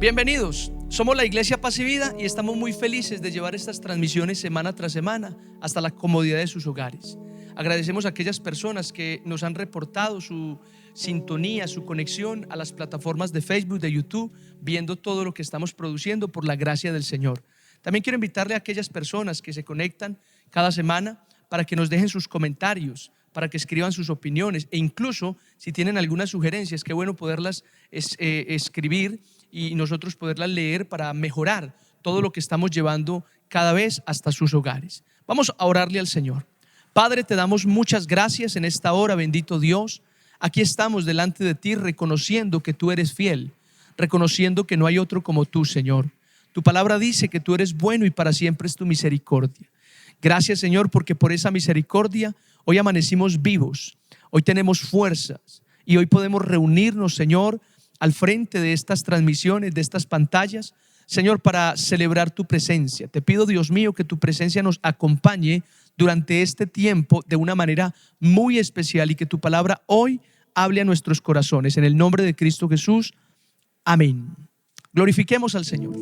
Bienvenidos, somos la Iglesia Paz y Vida y estamos muy felices de llevar estas transmisiones semana tras semana hasta la comodidad de sus hogares. Agradecemos a aquellas personas que nos han reportado su sintonía, su conexión a las plataformas de Facebook, de YouTube, viendo todo lo que estamos produciendo por la gracia del Señor. También quiero invitarle a aquellas personas que se conectan cada semana para que nos dejen sus comentarios, para que escriban sus opiniones e incluso si tienen algunas sugerencias, qué bueno poderlas escribir y nosotros poderlas leer para mejorar todo lo que estamos llevando cada vez hasta sus hogares. Vamos a orarle al Señor. Padre, te damos muchas gracias en esta hora, bendito Dios. Aquí estamos delante de ti reconociendo que tú eres fiel, reconociendo que no hay otro como tú, Señor. Tu palabra dice que tú eres bueno y para siempre es tu misericordia. Gracias, Señor, porque por esa misericordia hoy amanecimos vivos, hoy tenemos fuerzas y hoy podemos reunirnos, Señor, al frente de estas transmisiones, de estas pantallas, Señor, para celebrar tu presencia. Te pido, Dios mío, que tu presencia nos acompañe durante este tiempo de una manera muy especial y que tu palabra hoy hable a nuestros corazones. En el nombre de Cristo Jesús, amén. Glorifiquemos al Señor.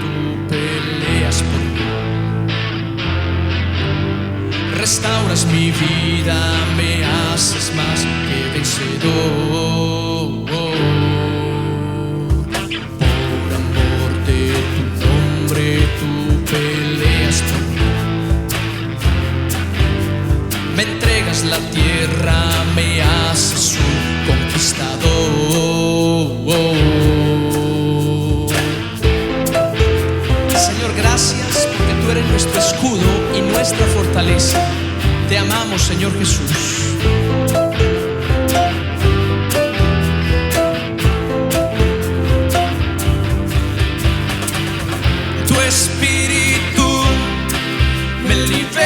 Tú peleas por mí, restauras mi vida, me haces más que vencedor. Por amor de tu nombre, tú peleas por mí, me entregas la tierra, me haces un conquistador. Gracias porque tú eres nuestro escudo y nuestra fortaleza. Te amamos, Señor Jesús. Tu espíritu me libera,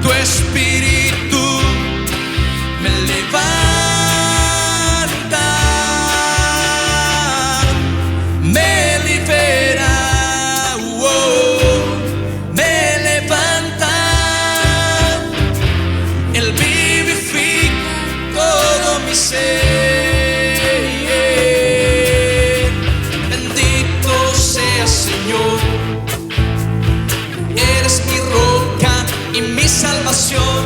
tu espíritu me levanta. Bendito seas, Señor, eres mi roca y mi salvación.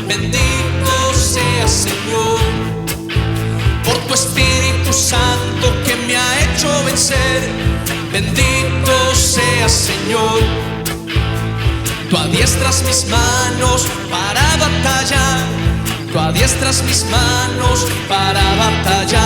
Bendito seas, Señor, por tu Espíritu Santo que me ha hecho vencer. Bendito seas, Señor, tú adiestras mis manos para batallar. Tú adiestras mis manos para batallar.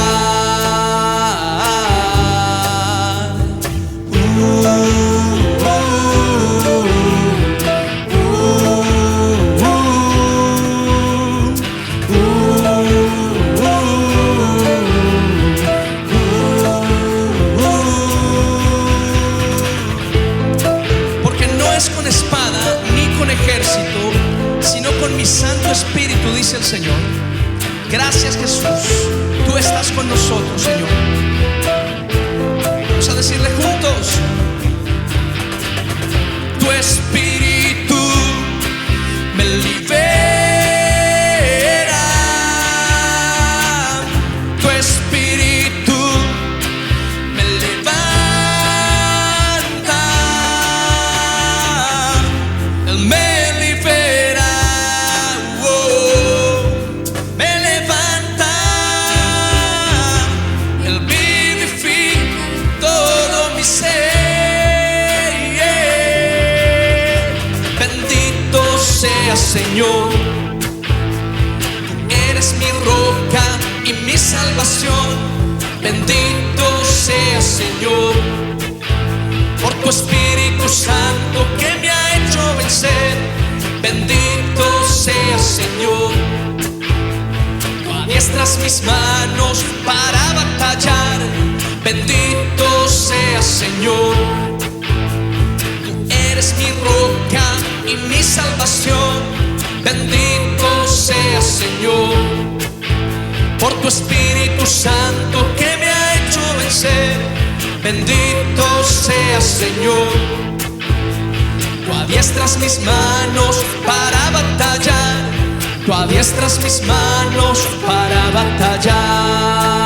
Porque no es con espada ni con ejército, sino con mi Santo Espíritu, dice el Señor. Gracias, Jesús, tú estás con nosotros, Señor. Vamos a decirle juntos: tu Espíritu me libera, tu Espíritu me levanta, Él me libera. Señor, tú eres mi roca y mi salvación. Bendito seas, Señor, por tu Espíritu Santo que me ha hecho vencer. Bendito seas, Señor, tú adiestras mis manos para batallar. Bendito seas, Señor, tú eres mi roca y mi salvación. Bendito seas, Señor, por tu Espíritu Santo que me ha hecho vencer. Bendito seas, Señor. Tú adiestras mis manos para batallar. Tú adiestras mis manos para batallar.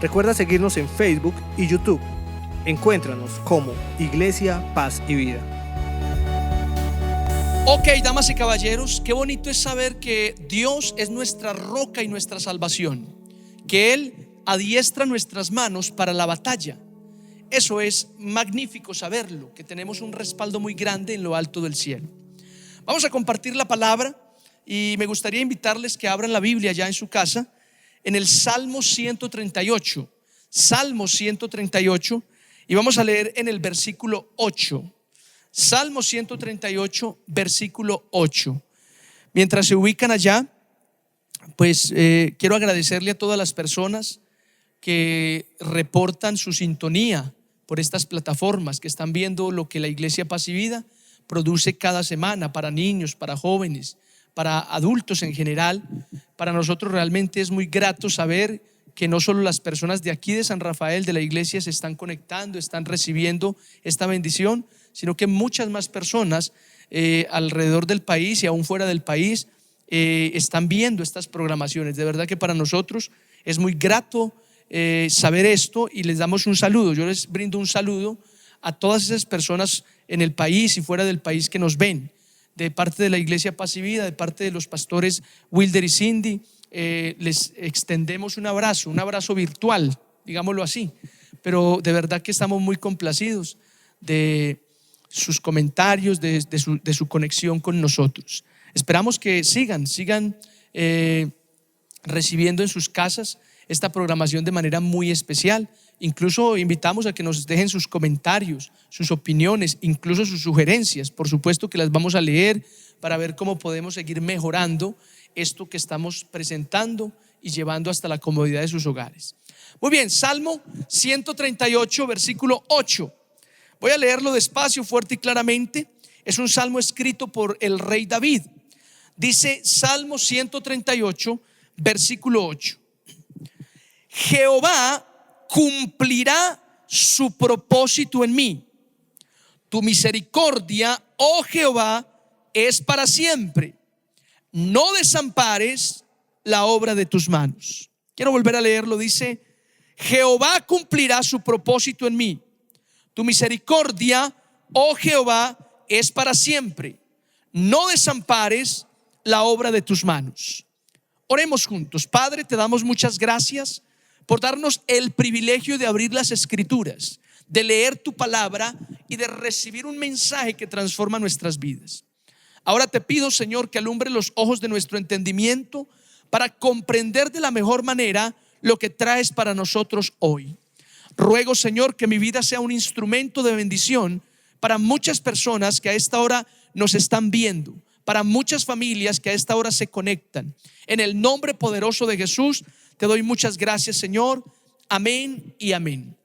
Recuerda seguirnos en Facebook y YouTube. Encuéntranos como Iglesia Paz y Vida. Ok, damas y caballeros, qué bonito es saber que Dios es nuestra roca y nuestra salvación, que Él adiestra nuestras manos para la batalla. Eso es magnífico saberlo, que tenemos un respaldo muy grande en lo alto del cielo. Vamos a compartir la palabra y me gustaría invitarles que abran la Biblia ya en su casa, en el Salmo 138, Salmo 138, y vamos a leer en el versículo 8. Salmo 138, versículo 8. Mientras se ubican allá, pues quiero agradecerle a todas las personas que reportan su sintonía por estas plataformas, que están viendo lo que la Iglesia Paz y Vida produce cada semana para niños, para jóvenes, para adultos en general. Para nosotros realmente es muy grato saber que no solo las personas de aquí de San Rafael, de la iglesia, se están conectando, están recibiendo esta bendición, sino que muchas más personas alrededor del país y aún fuera del país están viendo estas programaciones. De verdad que para nosotros es muy grato saber esto, y les damos un saludo. Yo les brindo un saludo a todas esas personas en el país y fuera del país que nos ven, de parte de la Iglesia Paz y Vida, de parte de los pastores Wilder y Cindy. Les extendemos un abrazo virtual, digámoslo así, pero de verdad que estamos muy complacidos de sus comentarios, de su conexión con nosotros. Esperamos que sigan recibiendo en sus casas esta programación de manera muy especial. Incluso invitamos a que nos dejen sus comentarios, sus opiniones, incluso sus sugerencias. Por supuesto que las vamos a leer para ver cómo podemos seguir mejorando esto que estamos presentando y llevando hasta la comodidad de sus hogares. Muy bien, Salmo 138, versículo 8. Voy a leerlo despacio, fuerte y claramente. Es un salmo escrito por el rey David. Dice Salmo 138, versículo 8. Jehová cumplirá su propósito en mí. Tu misericordia, oh Jehová, es para siempre. No desampares la obra de tus manos. Quiero volver a leerlo. Dice: Jehová cumplirá su propósito en mí. Tu misericordia, oh Jehová, es para siempre. No desampares la obra de tus manos. Oremos juntos. Padre, te damos muchas gracias por darnos el privilegio de abrir las Escrituras, de leer tu palabra y de recibir un mensaje que transforma nuestras vidas. Ahora te pido, Señor, que alumbre los ojos de nuestro entendimiento para comprender de la mejor manera lo que traes para nosotros hoy. Ruego, Señor, que mi vida sea un instrumento de bendición para muchas personas que a esta hora nos están viendo, para muchas familias que a esta hora se conectan. En el nombre poderoso de Jesús te doy muchas gracias, Señor. Amén y amén.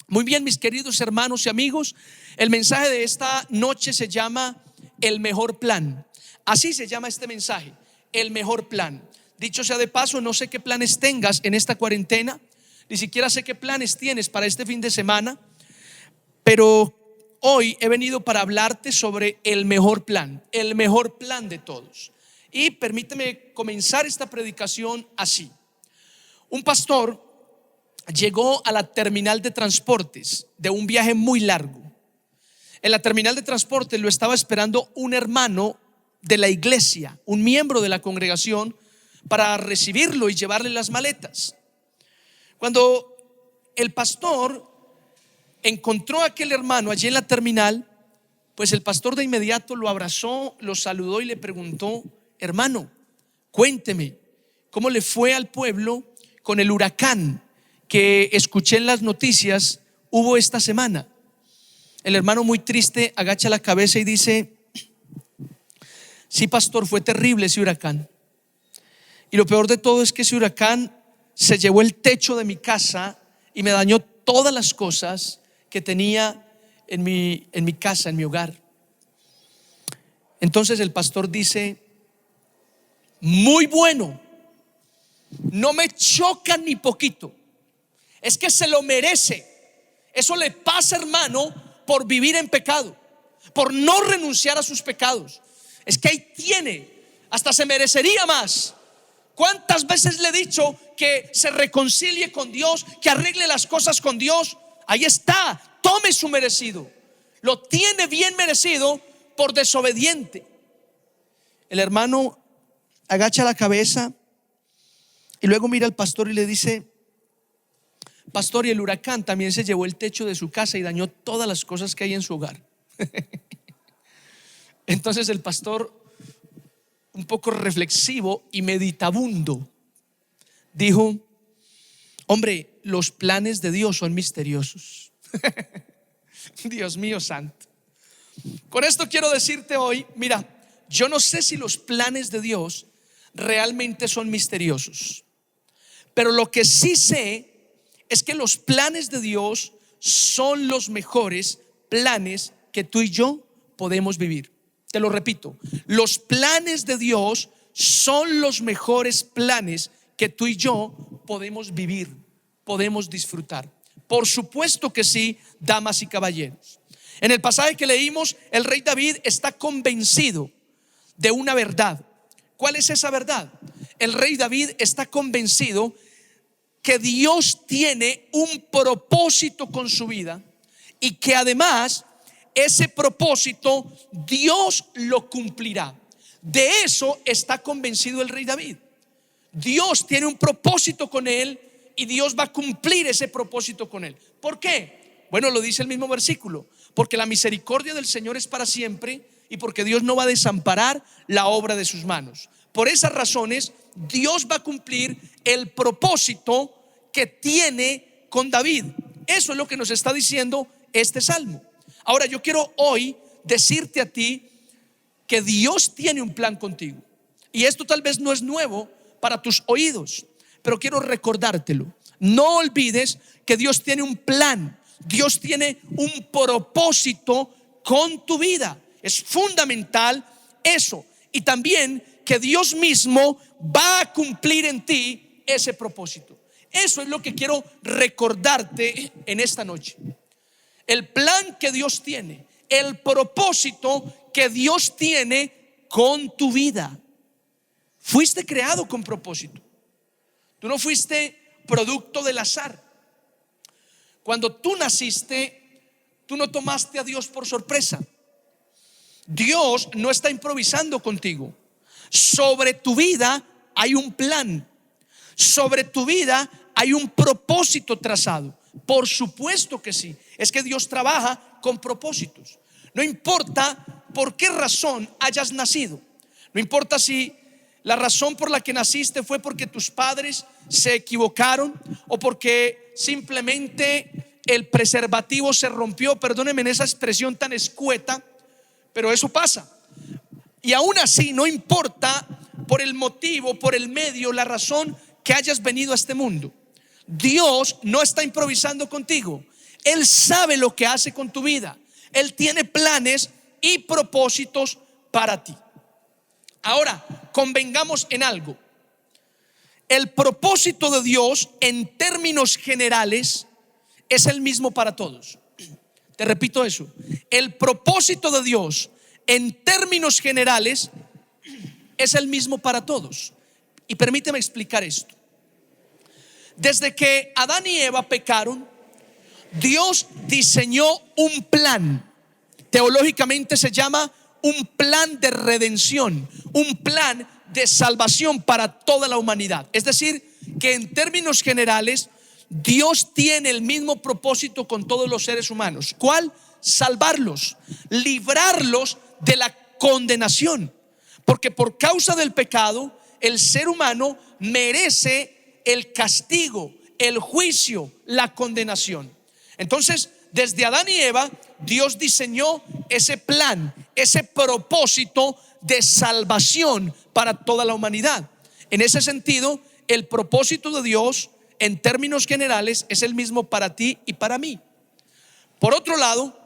Muy bien, mis queridos hermanos y amigos, el mensaje de esta noche se llama El mejor plan. Así se llama este mensaje, el mejor plan. Dicho sea de paso, no sé qué planes tengas en esta cuarentena, ni siquiera sé qué planes tienes para este fin de semana, pero hoy he venido para hablarte sobre el mejor plan de todos. Y permíteme comenzar esta predicación así. Un pastor llegó a la terminal de transportes de un viaje muy largo. En la terminal de transportes lo estaba esperando un hermano de la iglesia, un miembro de la congregación, para recibirlo y llevarle las maletas. Cuando el pastor encontró a aquel hermano allí en la terminal, pues el pastor de inmediato lo abrazó, lo saludó y le preguntó hermano, cuénteme, ¿cómo le fue al pueblo con el huracán que escuché en las noticias hubo esta semana? El hermano, muy triste, agacha la cabeza y dice: sí, pastor, fue terrible ese huracán. Y lo peor de todo es que ese huracán se llevó el techo de mi casa y me dañó todas las cosas que tenía en mi casa, en mi hogar. Entonces el pastor dice: muy bueno, no me choca ni poquito, es que se lo merece. Eso le pasa, hermano, por vivir en pecado, por no renunciar a sus pecados. Es que ahí tiene, hasta se merecería más. ¿Cuántas veces le he dicho que se reconcilie con Dios, que arregle las cosas con Dios? Ahí está, tome su merecido. Lo tiene bien merecido por desobediente. El hermano agacha la cabeza y luego mira al pastor y le dice: pastor, y el huracán también se llevó el techo de su casa y dañó todas las cosas que hay en su hogar. Entonces el pastor, un poco reflexivo y meditabundo, dijo: hombre, los planes de Dios son misteriosos. Dios mío santo. Con esto quiero decirte hoy, mira, yo no sé si los planes de Dios realmente son misteriosos, pero lo que sí sé es que los planes de Dios son los mejores planes que tú y yo podemos vivir. Te lo repito, los planes de Dios son los mejores planes que tú y yo podemos vivir, podemos disfrutar. Por supuesto que sí, damas y caballeros. En el pasaje que leímos, el rey David está convencido de una verdad. ¿Cuál es esa verdad? El rey David está convencido que Dios tiene un propósito con su vida y que además ese propósito Dios lo cumplirá. De eso está convencido el rey David. Dios tiene un propósito con él y Dios va a cumplir ese propósito con él. ¿Por qué? Bueno, lo dice el mismo versículo: porque la misericordia del Señor es para siempre y porque Dios no va a desamparar la obra de sus manos. Por esas razones, Dios va a cumplir el propósito que tiene con David. Eso es lo que nos está diciendo este salmo. Ahora, yo quiero hoy decirte a ti que Dios tiene un plan contigo. Y esto tal vez no es nuevo para tus oídos, pero quiero recordártelo. No olvides que Dios tiene un plan. Dios tiene un propósito con tu vida. Es fundamental eso. Y también que Dios mismo va a cumplir en ti ese propósito. Eso es lo que quiero recordarte en esta noche. El plan que Dios tiene, el propósito que Dios tiene con tu vida. Fuiste creado con propósito. Tú no fuiste producto del azar. Cuando tú naciste, tú no tomaste a Dios por sorpresa. Dios no está improvisando contigo. Sobre tu vida hay un plan. Sobre tu vida hay un propósito trazado. Por supuesto que sí. Es que Dios trabaja con propósitos. No importa por qué razón hayas nacido. No importa si la razón por la que naciste fue porque tus padres se equivocaron o porque simplemente el preservativo se rompió. Perdónenme en esa expresión tan escueta, pero eso pasa. Y aún así, no importa por el motivo, por el medio, la razón que hayas venido a este mundo, Dios no está improvisando contigo. Él sabe lo que hace con tu vida. Él tiene planes y propósitos para ti. Ahora, convengamos en algo. El propósito de Dios en términos generales es el mismo para todos. Te repito eso. El propósito de Dios en términos generales es el mismo para todos. Y permíteme explicar esto. Desde que Adán y Eva pecaron, Dios diseñó un plan. Teológicamente se llama un plan de redención, un plan de salvación para toda la humanidad. Es decir, que en términos generales Dios tiene el mismo propósito con todos los seres humanos. ¿Cuál? Salvarlos, librarlos de la condenación. porque por causa del pecado el ser humano merece el castigo, el juicio, la condenación. Entonces, desde Adán y Eva, Dios diseñó ese plan, ese propósito de salvación para toda la humanidad. En ese sentido, el propósito de Dios, en términos generales, es el mismo para ti y para mí. Por otro lado,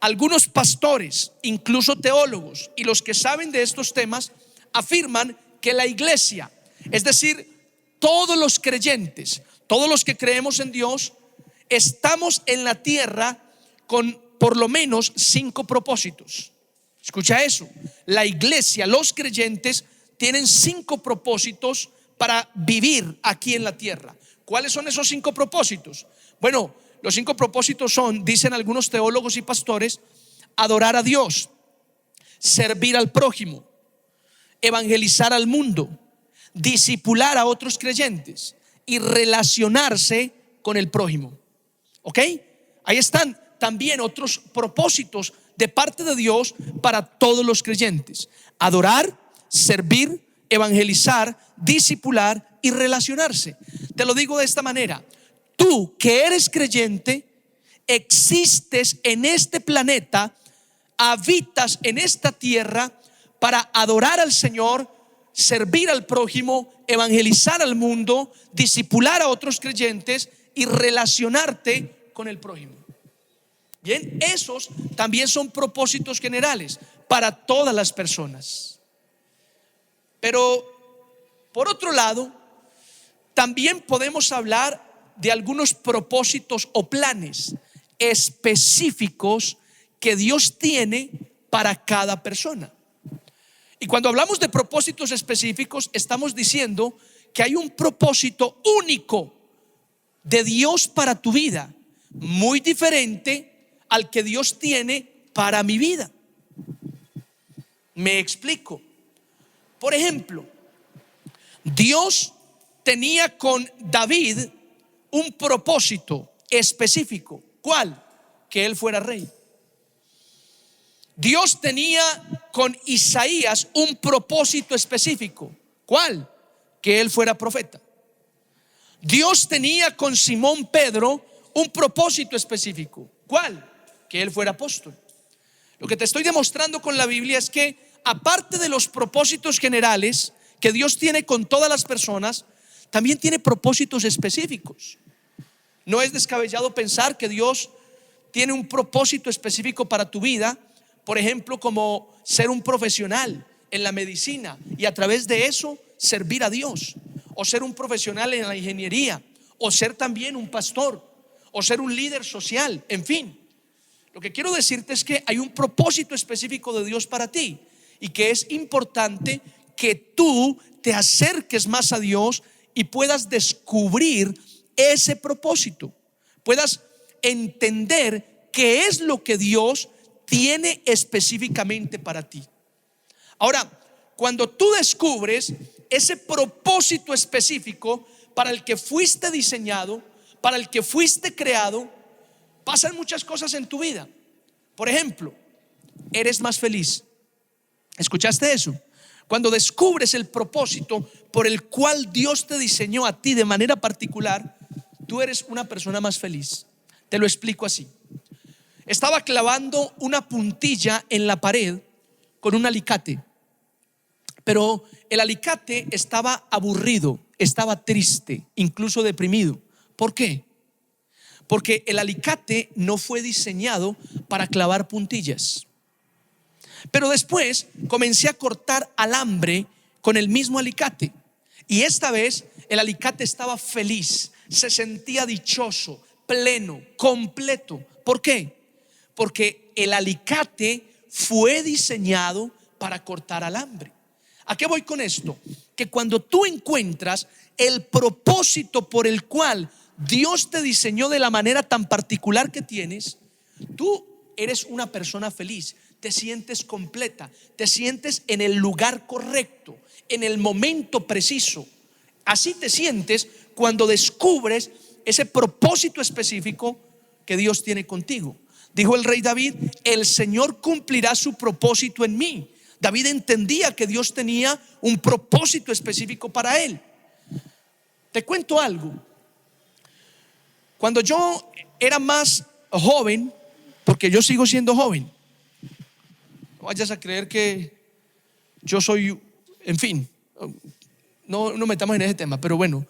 algunos pastores, incluso teólogos, y los que saben de estos temas, afirman que la iglesia, es decir, todos los creyentes, todos los que creemos en Dios, estamos en la tierra con por lo menos 5 propósitos. Escucha eso: la iglesia, los creyentes tienen 5 propósitos para vivir aquí en la tierra. ¿Cuáles son esos 5 propósitos? Bueno, los 5 propósitos son, dicen algunos teólogos y pastores, adorar a Dios, servir al prójimo, evangelizar al mundo, discipular a otros creyentes y relacionarse con el prójimo. ¿Ok? Ahí están también otros propósitos de parte de Dios para todos los creyentes: adorar, servir, evangelizar, discipular y relacionarse. Te lo digo de esta manera: tú que eres creyente, existes en este planeta, habitas en esta tierra para adorar al Señor, servir al prójimo, evangelizar al mundo, discipular a otros creyentes y relacionarte con el prójimo. Bien, esos también son propósitos generales para todas las personas. Pero por otro lado, también podemos hablar de algunos propósitos o planes específicos que Dios tiene para cada persona. Y cuando hablamos de propósitos específicos, estamos diciendo que hay un propósito único de Dios para tu vida, muy diferente al que Dios tiene para mi vida. Me explico. Por ejemplo, Dios tenía con David un propósito específico. ¿Cuál? Que él fuera rey. Dios tenía con Isaías un propósito específico. ¿Cuál? Que él fuera profeta. Dios tenía con Simón Pedro un propósito específico. ¿Cuál? Que él fuera apóstol. Lo que te estoy demostrando con la Biblia es que, aparte de los propósitos generales que Dios tiene con todas las personas, también tiene propósitos específicos. No es descabellado pensar que Dios tiene un propósito específico para tu vida, por ejemplo, como ser un profesional en la medicina y a través de eso servir a Dios, o ser un profesional en la ingeniería, o ser también un pastor, o ser un líder social, en fin. Lo que quiero decirte es que hay un propósito específico de Dios para ti y que es importante que tú te acerques más a Dios y puedas descubrir ese propósito, puedas entender qué es lo que Dios tiene específicamente para ti. Ahora, cuando tú descubres ese propósito específico para el que fuiste diseñado, para el que fuiste creado, pasan muchas cosas en tu vida. Por ejemplo, eres más feliz. ¿Escuchaste eso? Cuando descubres el propósito por el cual Dios te diseñó a ti de manera particular, tú eres una persona más feliz. Te lo explico así. Estaba clavando una puntilla en la pared con un alicate, pero el alicate estaba aburrido, estaba triste, incluso deprimido. ¿Por qué? Porque el alicate no fue diseñado para clavar puntillas. Pero después comencé a cortar alambre con el mismo alicate, y esta vez el alicate estaba feliz, se sentía dichoso, pleno, completo. ¿Por qué? Porque el alicate fue diseñado para cortar alambre. ¿A qué voy con esto? Que cuando tú encuentras el propósito por el cual Dios te diseñó de la manera tan particular que tienes, tú eres una persona feliz, te sientes completa, te sientes en el lugar correcto, en el momento preciso. Así te sientes cuando descubres ese propósito específico que Dios tiene contigo. Dijo el rey David: el Señor cumplirá su propósito en mí, David entendía que Dios tenía un propósito específico para él. Te cuento algo. Cuando yo era más joven, porque yo sigo siendo joven, no vayas a creer que yo soy, en fin, no metamos en ese tema, pero bueno,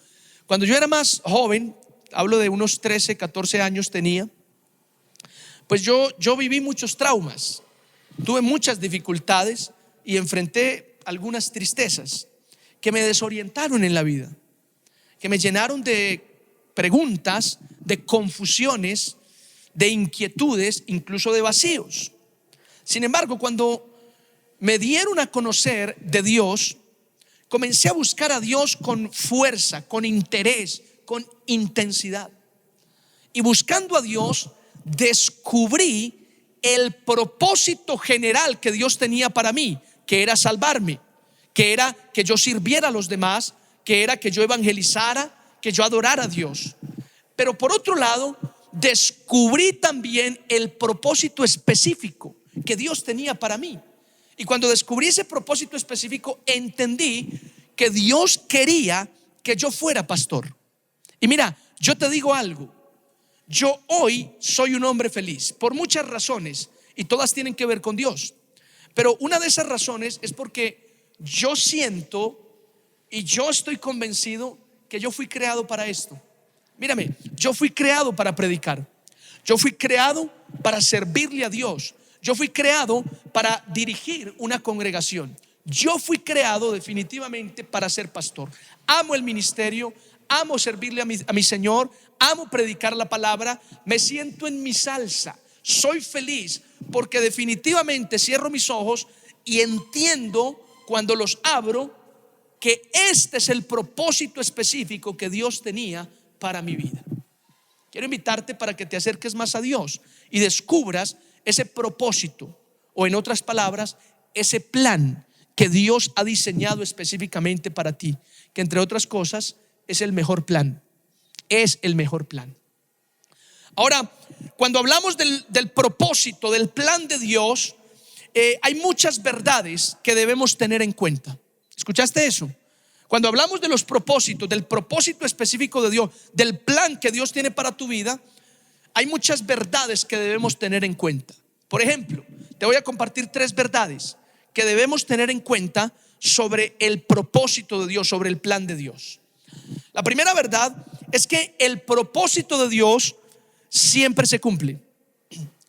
cuando yo era más joven, hablo de unos 13, 14 años tenía, pues yo viví muchos traumas, tuve muchas dificultades y enfrenté algunas tristezas que me desorientaron en la vida, que me llenaron de preguntas, de confusiones, de inquietudes, incluso de vacíos. Sin embargo, cuando me dieron a conocer de Dios, comencé a buscar a Dios con fuerza, con interés, con intensidad. Y buscando a Dios, descubrí el propósito general que Dios tenía para mí, que era salvarme, que era que yo sirviera a los demás, que era que yo evangelizara, que yo adorara a Dios. Pero por otro lado, descubrí también el propósito específico que Dios tenía para mí. Y cuando descubrí ese propósito específico, entendí que Dios quería que yo fuera pastor. Y mira, yo te digo algo, yo hoy soy un hombre feliz por muchas razones y todas tienen que ver con Dios. Pero una de esas razones es porque yo siento y yo estoy convencido que yo fui creado para esto. Mírame, yo fui creado para predicar. Yo fui creado para servirle a Dios. Yo fui creado para dirigir una congregación. Yo fui creado definitivamente para ser pastor. Amo el ministerio, amo servirle a mi Señor, amo predicar la palabra, me siento en mi salsa. Soy feliz porque definitivamente cierro mis ojos y entiendo cuando los abro que este es el propósito específico que Dios tenía para mi vida. Quiero invitarte para que te acerques más a Dios y descubras ese propósito, o en otras palabras, ese plan que Dios ha diseñado específicamente para ti, que entre otras cosas es el mejor plan. Es el mejor plan. Ahora, cuando hablamos del propósito, del plan de Dios, hay muchas verdades que debemos tener en cuenta. ¿Escuchaste eso? Cuando hablamos de los propósitos, del propósito específico de Dios, del plan que Dios tiene para tu vida, hay muchas verdades que debemos tener en cuenta. Por ejemplo, te voy a compartir 3 verdades que debemos tener en cuenta sobre el propósito de Dios, sobre el plan de Dios. La primera verdad es que el propósito de Dios siempre se cumple.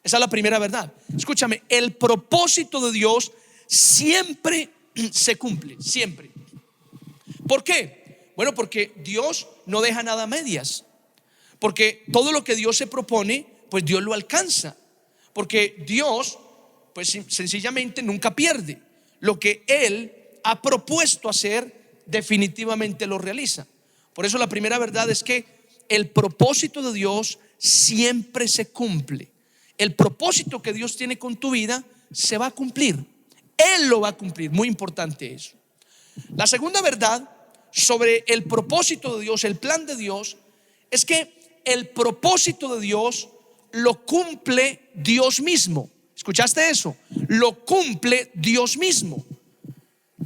Esa es la primera verdad. Escúchame, el propósito de Dios siempre se cumple, siempre. ¿Por qué? Bueno, porque Dios no deja nada a medias. Porque todo lo que Dios se propone, pues Dios lo alcanza. Porque Dios, pues sencillamente nunca pierde. Lo que Él ha propuesto hacer, definitivamente lo realiza. Por eso la primera verdad es que el propósito de Dios siempre se cumple. El propósito que Dios tiene con tu vida se va a cumplir. Él lo va a cumplir. Muy importante eso. La segunda verdad sobre el propósito de Dios, el plan de Dios, es que el propósito de Dios lo cumple Dios mismo. ¿Escuchaste eso? Lo cumple Dios mismo.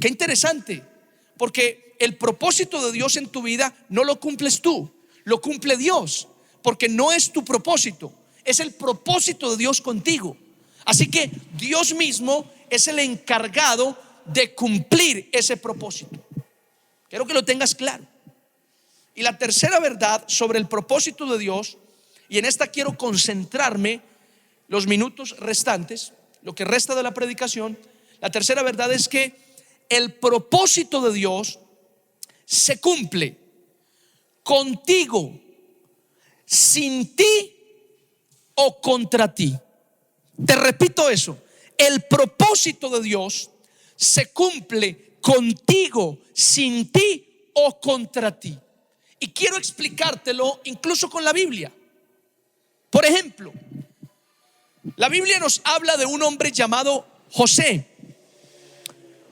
Qué interesante, porque el propósito de Dios en tu vida no lo cumples tú, lo cumple Dios, porque no es tu propósito, es el propósito de Dios contigo. Así que Dios mismo es el encargado de cumplir ese propósito. Quiero que lo tengas claro. Y la tercera verdad sobre el propósito de Dios, y en esta quiero concentrarme los minutos restantes, lo que resta de la predicación. La tercera verdad es que el propósito de Dios se cumple contigo, sin ti o contra ti. Te repito eso, el propósito de Dios se cumple contigo, sin ti o contra ti. Y quiero explicártelo incluso con la Biblia. Por ejemplo, la Biblia nos habla de un hombre llamado José.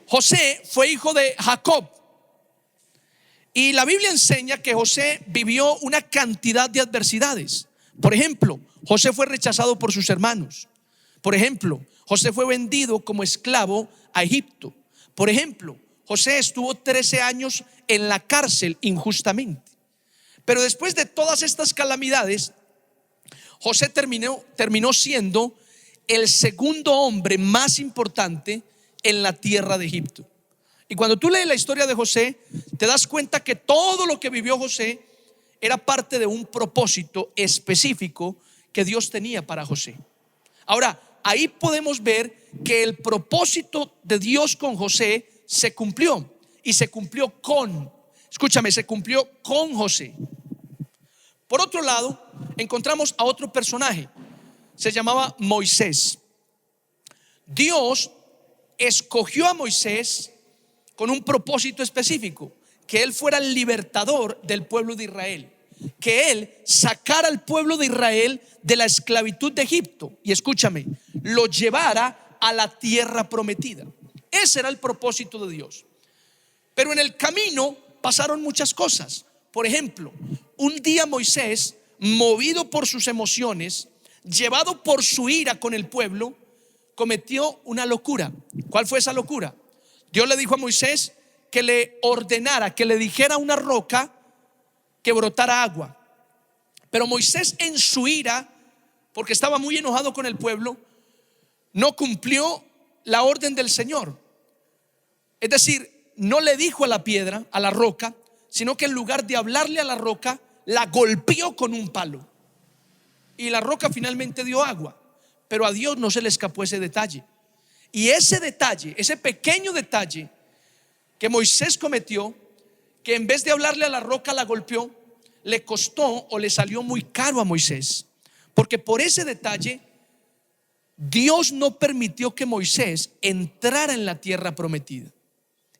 José fue hijo de Jacob. Y la Biblia enseña que José vivió una cantidad de adversidades. Por ejemplo, José fue rechazado por sus hermanos. Por ejemplo, José fue vendido como esclavo a Egipto. Por ejemplo, José estuvo 13 años en la cárcel injustamente. Pero después de todas estas calamidades, José terminó siendo el segundo hombre más importante en la tierra de Egipto. Y cuando tú lees la historia de José, te das cuenta que todo lo que vivió José era parte de un propósito específico que Dios tenía para José. Ahora, ahí podemos ver que el propósito de Dios con José se cumplió. Y se cumplió se cumplió con José. Por otro lado, encontramos a otro personaje. Se llamaba Moisés. Dios escogió a Moisés con un propósito específico: que él fuera el libertador del pueblo de Israel, que él sacara al pueblo de Israel de la esclavitud de Egipto y, escúchame, lo llevara a la tierra prometida. Ese era el propósito de Dios. Pero en el camino pasaron muchas cosas. Por ejemplo, un día Moisés, movido por sus emociones, llevado por su ira con el pueblo, cometió una locura. ¿Cuál fue esa locura? Dios le dijo a Moisés que le ordenara, que le dijera a una roca que brotara agua. Pero Moisés, en su ira, porque estaba muy enojado con el pueblo, no cumplió la orden del Señor. Es decir, no le dijo a la piedra, a la roca, sino que en lugar de hablarle a la roca, la golpeó con un palo. Y la roca finalmente dio agua. Pero a Dios no se le escapó ese detalle. Y ese detalle, ese pequeño detalle que Moisés cometió, que en vez de hablarle a la roca la golpeó, le costó o le salió muy caro a Moisés. Porque por ese detalle Dios no permitió que Moisés entrara en la tierra prometida.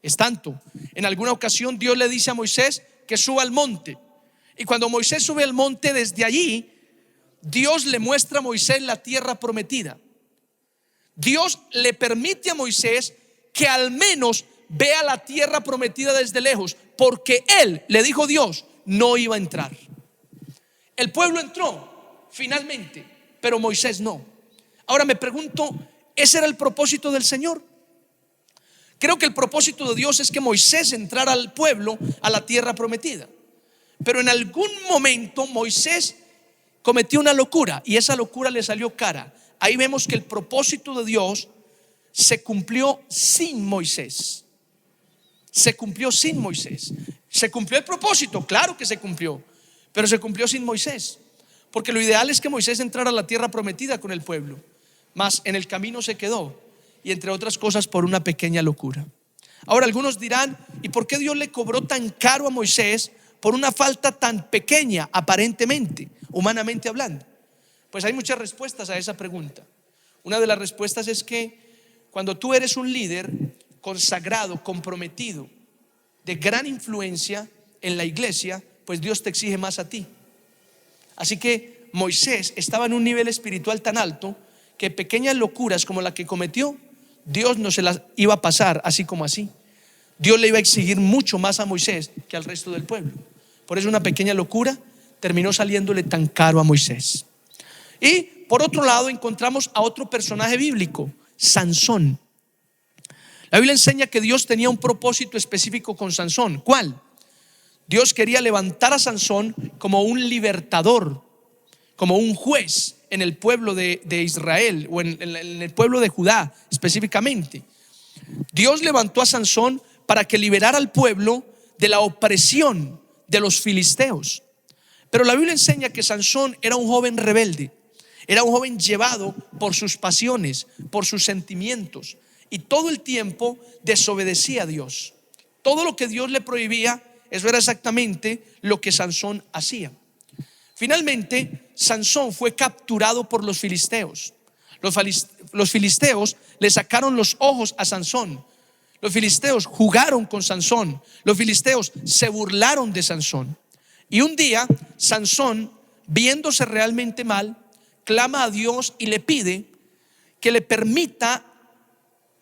Es tanto, en alguna ocasión Dios le dice a Moisés que suba al monte. Y cuando Moisés sube al monte, desde allí Dios le muestra a Moisés la tierra prometida. Dios le permite a Moisés que al menos vea la tierra prometida desde lejos, porque él, le dijo Dios, no iba a entrar. El pueblo entró finalmente, pero Moisés no. Ahora me pregunto, ¿ese era el propósito del Señor? Creo que el propósito de Dios es que Moisés entrara al pueblo a la tierra prometida. Pero en algún momento Moisés cometió una locura y esa locura le salió cara. Ahí vemos que el propósito de Dios se cumplió sin Moisés. Se cumplió sin Moisés. ¿Se cumplió el propósito? Claro que se cumplió, pero se cumplió sin Moisés. Porque lo ideal es que Moisés entrara a la tierra prometida con el pueblo, mas en el camino se quedó, y entre otras cosas por una pequeña locura. Ahora algunos dirán, ¿y por qué Dios le cobró tan caro a Moisés por una falta tan pequeña, aparentemente, humanamente hablando? Pues hay muchas respuestas a esa pregunta. Una de las respuestas es que cuando tú eres un líder consagrado, comprometido, de gran influencia en la iglesia, pues Dios te exige más a ti. Así que Moisés estaba en un nivel espiritual tan alto que pequeñas locuras como la que cometió, Dios no se las iba a pasar así como así. Dios le iba a exigir mucho más a Moisés que al resto del pueblo. Por eso una pequeña locura terminó saliéndole tan caro a Moisés. Y por otro lado encontramos a otro personaje bíblico, Sansón. La Biblia enseña que Dios tenía un propósito específico con Sansón. ¿Cuál? Dios quería levantar a Sansón como un libertador, como un juez en el pueblo de Israel o en el pueblo de Judá específicamente. Dios levantó a Sansón para que liberara al pueblo de la opresión de los filisteos. Pero la Biblia enseña que Sansón era un joven rebelde, era un joven llevado por sus pasiones, por sus sentimientos, y todo el tiempo desobedecía a Dios. Todo lo que Dios le prohibía, eso era exactamente lo que Sansón hacía. Finalmente, Sansón fue capturado por los filisteos. Los filisteos le sacaron los ojos a Sansón. Los filisteos jugaron con Sansón. Los filisteos se burlaron de Sansón. Y un día, Sansón, viéndose realmente mal, clama a Dios y le pide que le permita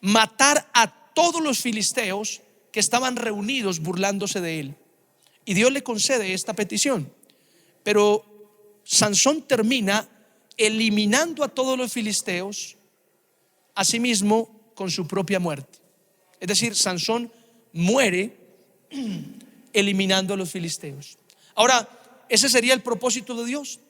matar a todos los filisteos que estaban reunidos burlándose de él. Y Dios le concede esta petición. Pero Sansón termina eliminando a todos los filisteos, asimismo con su propia muerte. Es decir, Sansón muere eliminando a los filisteos. Ahora, ese sería el propósito de Dios.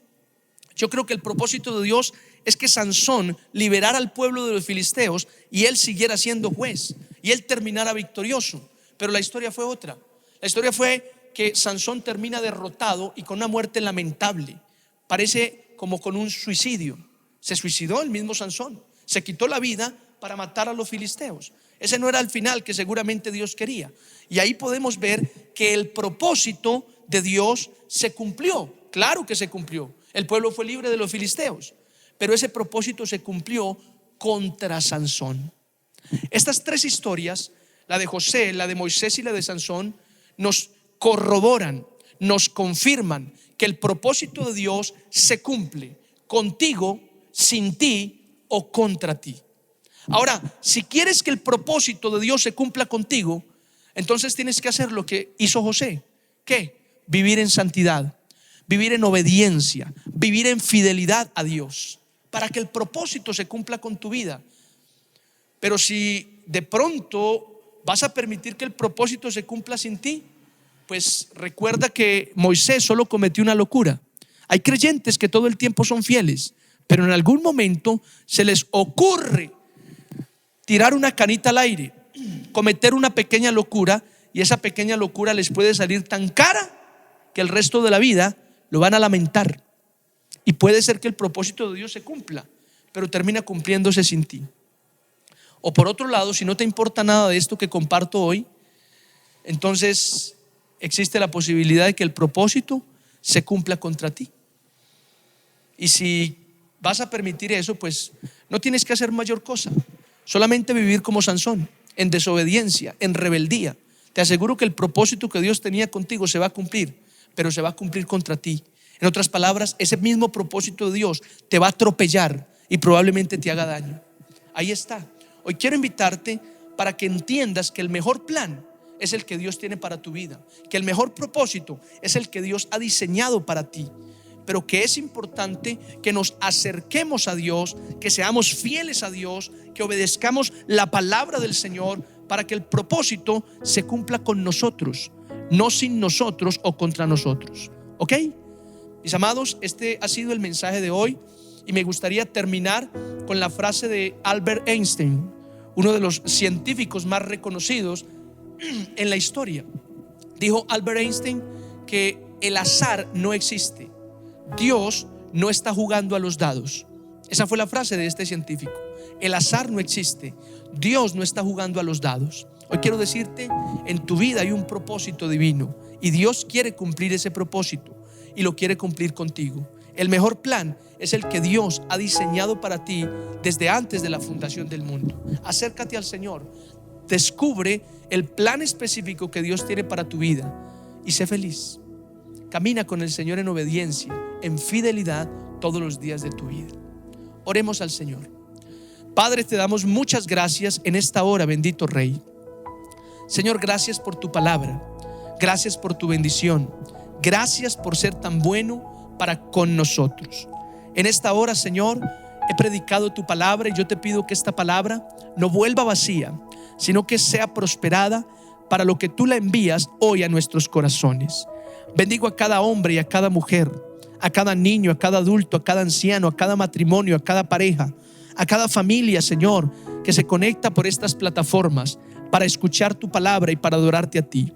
Yo creo que el propósito de Dios es que Sansón liberara al pueblo de los filisteos y él siguiera siendo juez y él terminara victorioso. Pero la historia fue otra. La historia fue que Sansón termina derrotado y con una muerte lamentable. Parece como con un suicidio. Se suicidó el mismo Sansón. Se quitó la vida para matar a los filisteos. Ese no era el final que seguramente Dios quería. Y ahí podemos ver que el propósito de Dios se cumplió. Claro que se cumplió. El pueblo fue libre de los filisteos, pero ese propósito se cumplió contra Sansón. Estas tres historias, la de José, la de Moisés y la de Sansón, nos corroboran, nos confirman que el propósito de Dios se cumple contigo, sin ti o contra ti. Ahora, si quieres que el propósito de Dios se cumpla contigo, entonces tienes que hacer lo que hizo José. ¿Qué? Vivir en santidad, vivir en obediencia, vivir en fidelidad a Dios, para que el propósito se cumpla con tu vida. Pero si de pronto vas a permitir que el propósito se cumpla sin ti, pues recuerda que Moisés solo cometió una locura. Hay creyentes que todo el tiempo son fieles, pero en algún momento se les ocurre tirar una canita al aire, cometer una pequeña locura, y esa pequeña locura les puede salir tan cara que el resto de la vida lo van a lamentar. Y puede ser que el propósito de Dios se cumpla, pero termina cumpliéndose sin ti. O por otro lado, si no te importa nada de esto que comparto hoy, entonces existe la posibilidad de que el propósito se cumpla contra ti. Y si vas a permitir eso, pues no tienes que hacer mayor cosa, solamente vivir como Sansón, en desobediencia, en rebeldía. Te aseguro que el propósito que Dios tenía contigo se va a cumplir, pero se va a cumplir contra ti. En otras palabras, ese mismo propósito de Dios te va a atropellar y probablemente te haga daño. Ahí está. Hoy quiero invitarte para que entiendas que el mejor plan es el que Dios tiene para tu vida, que el mejor propósito es el que Dios ha diseñado para ti, pero que es importante que nos acerquemos a Dios, que seamos fieles a Dios, que obedezcamos la palabra del Señor para que el propósito se cumpla con nosotros, no sin nosotros o contra nosotros. ¿Ok? Mis amados, este ha sido el mensaje de hoy y me gustaría terminar con la frase de Albert Einstein, uno de los científicos más reconocidos en la historia. Dijo Albert Einstein que el azar no existe. Dios no está jugando a los dados. Esa fue la frase de este científico. El azar no existe. Dios no está jugando a los dados. Hoy quiero decirte, en tu vida hay un propósito divino y Dios quiere cumplir ese propósito y lo quiere cumplir contigo. El mejor plan es el que Dios ha diseñado para ti desde antes de la fundación del mundo. Acércate al Señor, descubre el plan específico que Dios tiene para tu vida y sé feliz. Camina con el Señor en obediencia, en fidelidad todos los días de tu vida. Oremos al Señor. Padre, te damos muchas gracias en esta hora, bendito Rey. Señor, gracias por tu palabra, gracias por tu bendición, gracias por ser tan bueno para con nosotros. En esta hora, Señor, he predicado tu palabra y yo te pido que esta palabra no vuelva vacía, sino que sea prosperada para lo que tú la envías hoy a nuestros corazones. Bendigo a cada hombre y a cada mujer, a cada niño, a cada adulto, a cada anciano, a cada matrimonio, a cada pareja, a cada familia, Señor, que se conecta por estas plataformas para escuchar tu palabra y para adorarte a ti.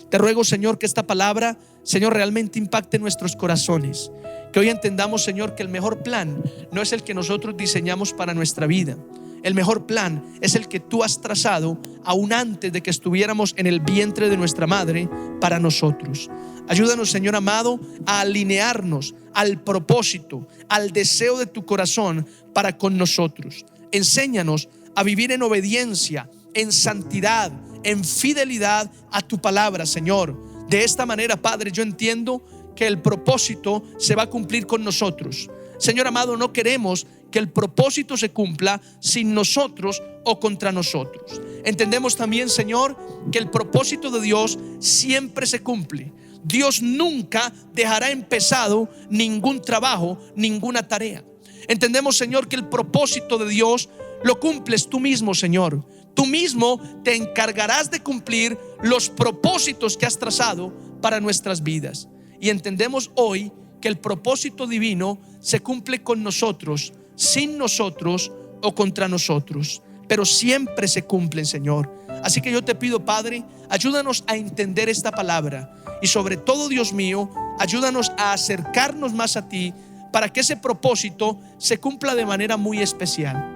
Te ruego, Señor, que esta palabra, Señor, realmente impacte nuestros corazones. Que hoy entendamos, Señor, que el mejor plan no es el que nosotros diseñamos para nuestra vida. El mejor plan es el que tú has trazado aún antes de que estuviéramos en el vientre de nuestra madre para nosotros. Ayúdanos, Señor amado, a alinearnos al propósito, al deseo de tu corazón para con nosotros. Enséñanos a vivir en obediencia, en santidad, en fidelidad a tu palabra, Señor. De esta manera, Padre, yo entiendo que el propósito se va a cumplir con nosotros. Señor amado, no queremos que el propósito se cumpla sin nosotros o contra nosotros. Entendemos también, Señor, que el propósito de Dios siempre se cumple. Dios nunca dejará empezado ningún trabajo, ninguna tarea. Entendemos, Señor, que el propósito de Dios lo cumples tú mismo, Señor. Tú mismo te encargarás de cumplir los propósitos que has trazado para nuestras vidas. Y entendemos hoy que el propósito divino se cumple con nosotros, sin nosotros o contra nosotros, pero siempre se cumplen, Señor. Así que yo te pido, Padre, ayúdanos a entender esta palabra y sobre todo, Dios mío, ayúdanos a acercarnos más a ti para que ese propósito se cumpla de manera muy especial.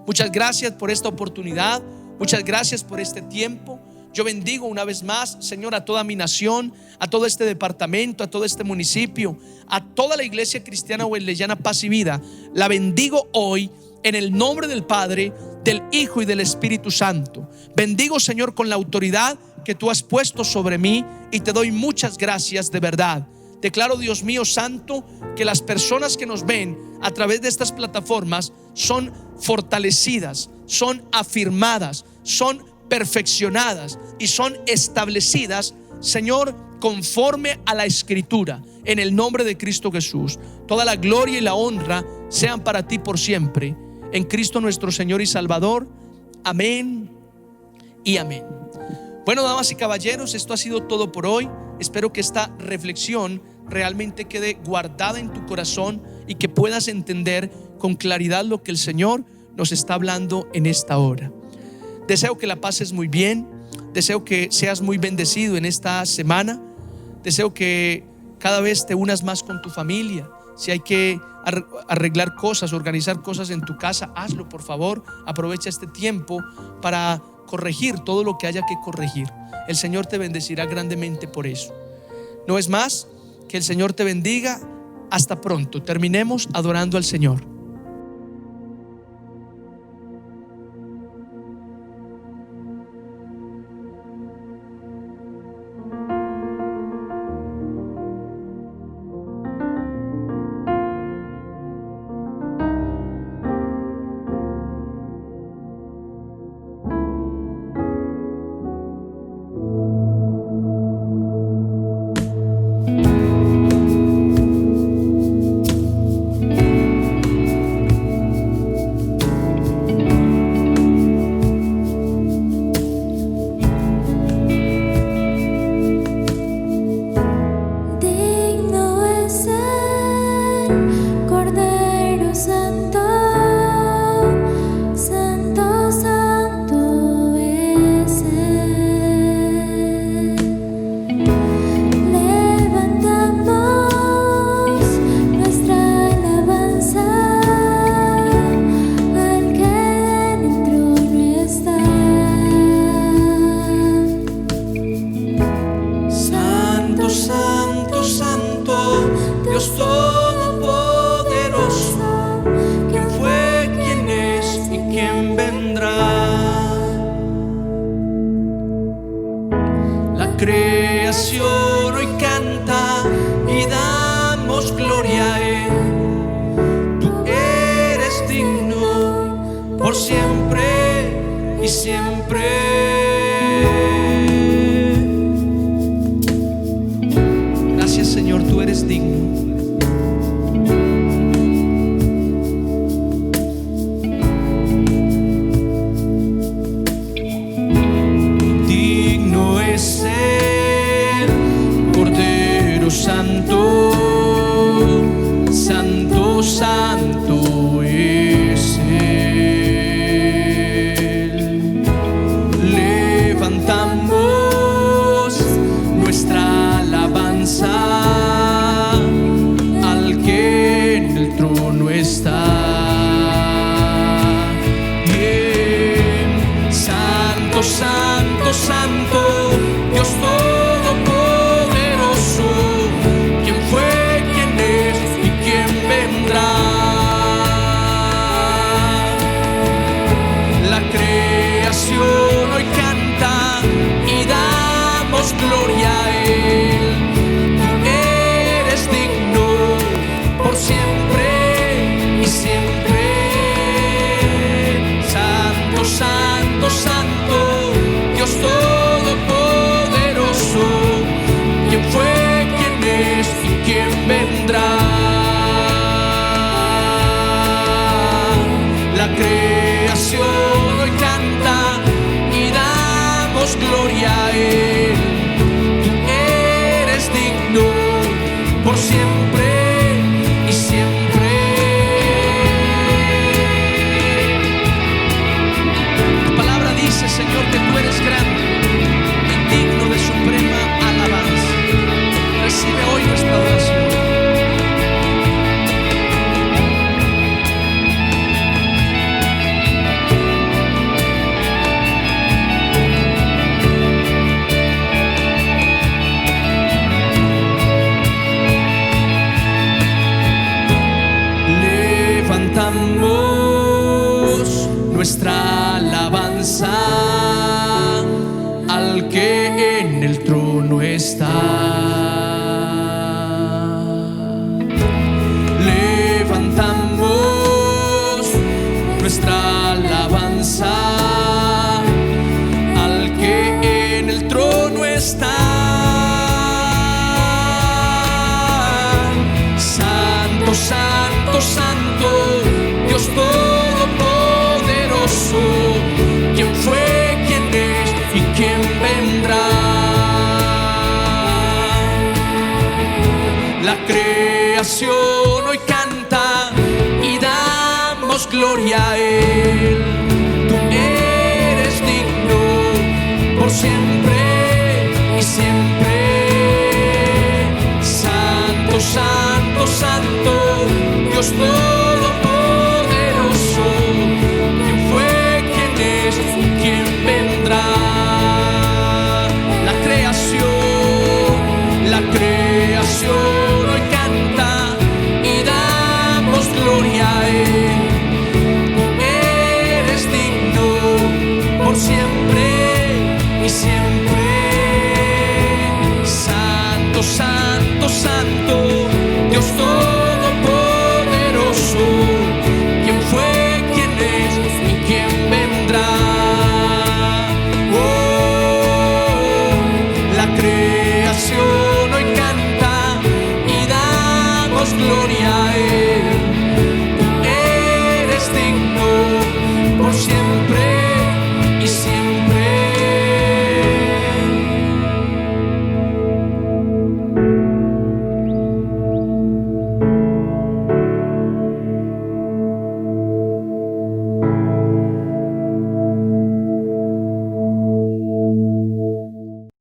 Muchas gracias por esta oportunidad, muchas gracias por este tiempo. Yo bendigo una vez más, Señor, a toda mi nación, a todo este departamento, a todo este municipio, a toda la iglesia cristiana wesleyana Paz y Vida. La bendigo hoy en el nombre del Padre, del Hijo y del Espíritu Santo. Bendigo, Señor, con la autoridad que tú has puesto sobre mí y te doy muchas gracias de verdad. Declaro, Dios mío santo, que las personas que nos ven a través de estas plataformas son fortalecidas, son afirmadas, son perfeccionadas y son establecidas, Señor, conforme a la Escritura, en el nombre de Cristo Jesús. Toda la gloria y la honra sean para ti por siempre, en Cristo nuestro Señor y Salvador. Amén y amén. Bueno, damas y caballeros, esto ha sido todo por hoy. Espero que esta reflexión realmente quede guardada en tu corazón y que puedas entender con claridad lo que el Señor nos está hablando en esta hora. Deseo que la pases muy bien, deseo que seas muy bendecido en esta semana, deseo que cada vez te unas más con tu familia. Si hay que arreglar cosas, organizar cosas en tu casa, hazlo, por favor. Aprovecha este tiempo para corregir todo lo que haya que corregir. El Señor te bendecirá grandemente por eso. No es más, que el Señor te bendiga. Hasta pronto. Terminemos adorando al Señor. Creación hoy canta y damos gloria a Él. Tú eres digno por siempre y siempre. Gracias, Señor, tú eres digno. Santo, santo, santo es Él. levantamos nuestra alabanza al que en el trono está. Levantamos nuestra alabanza al que en el trono está. Santo, santo, santo, Dios todopoderoso, ¿quién fue, quién es y quién vendrá? La creación hoy canta y damos gloria a Él. Tú eres digno por siempre y siempre. Santo, santo, santo, Dios todopoderoso,